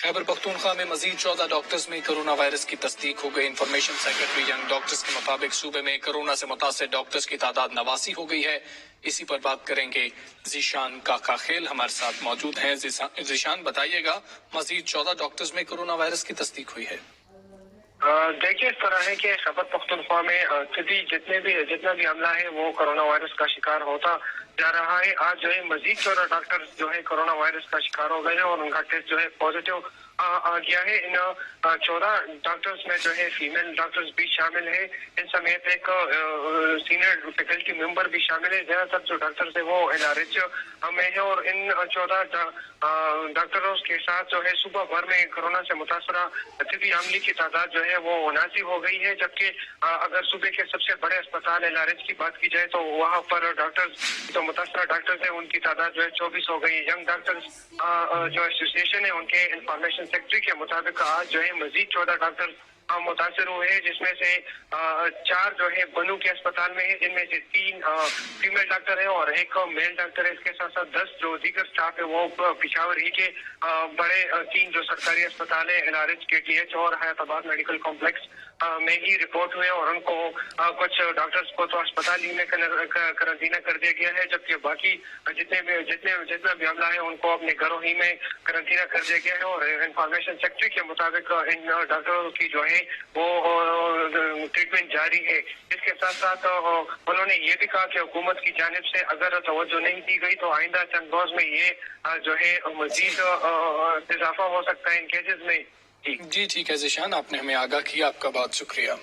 खैबर पख्तूनख्वा में मजीद 14 डॉक्टर्स में corona virus की तस्दीक हो गई। इंफॉर्मेशन सेक्रेटरी यंग डॉक्टर्स के मुताबिक सूबे में कोरोना से मुतासर डॉक्टर्स की तादाद 89 हो गई है। इसी पर बात करेंगे। जीशान काका खेल हमारे साथ मौजूद हैं। जीशान बताइएगा, मजीद 14 डॉक्टर्स में कोरोना वायरस की तस्दीक हुई है। देखिए, इस तरह है कि खैबर पख्तूनख्वा में जितना भी हमला है वो कोरोना वायरस का शिकार होता जा रहा है। आज जो है मजीद 14 डॉक्टर जो है कोरोना वायरस का शिकार हो गए हैं और उनका टेस्ट जो है पॉजिटिव आ गया है। इन 14 डॉक्टर्स में जो है फीमेल डॉक्टर्स भी शामिल है। इन समेत एक सीनियर फैकल्टी मेंबर भी शामिल है। ज्यादातर जो डॉक्टर्स है वो एनआरएच में है और इन 14 डॉक्टरों के साथ जो है सुबह भर में कोरोना से मुतासरा तिबी अमली की तादाद जो है वो 79 हो गई है। जबकि अगर सूबे के सबसे बड़े अस्पताल एनआरएच की बात की जाए तो वहाँ पर डॉक्टर्स जो मुतासरा डॉक्टर्स है उनकी तादाद जो है 24 हो गई। यंग डॉक्टर्स जो एसोसिएशन है उनके इंफॉर्मेशन सेक्रेटरी के मुताबिक आज जो है मजीद 14 डॉक्टर मुतासर हुए हैं, जिसमें से 4 जो है बनू के अस्पताल में है, जिनमें से 3 फीमेल डॉक्टर है और एक मेल डॉक्टर है। इसके साथ साथ 10 जो दीगर स्टाफ है वो पिशावर ही के बड़े 3 जो सरकारी अस्पताल है एनआरएच, केटीएच और हयाताबाद मेडिकल कॉम्प्लेक्स में ही रिपोर्ट हुए और उनको कुछ डॉक्टर्स को तो अस्पताल ही में करंटीना कर दिया गया है, जबकि बाकी जितना भी हमला है उनको अपने घरों ही में करंटीना कर दिया गया है। और इंफॉर्मेशन सेक्रेटरी के मुताबिक इन डॉक्टरों की जो है वो ट्रीटमेंट जारी है। इसके साथ साथ उन्होंने ये भी कहा कि हुकूमत की जानिब से अगर तवज्जो नहीं दी गई तो आइंदा चंद रोज में ये जो है मजीद इजाफा हो सकता है इन केसेस में। जी ठीक है जीशान, आपने हमें आगाह किया, आपका बहुत शुक्रिया।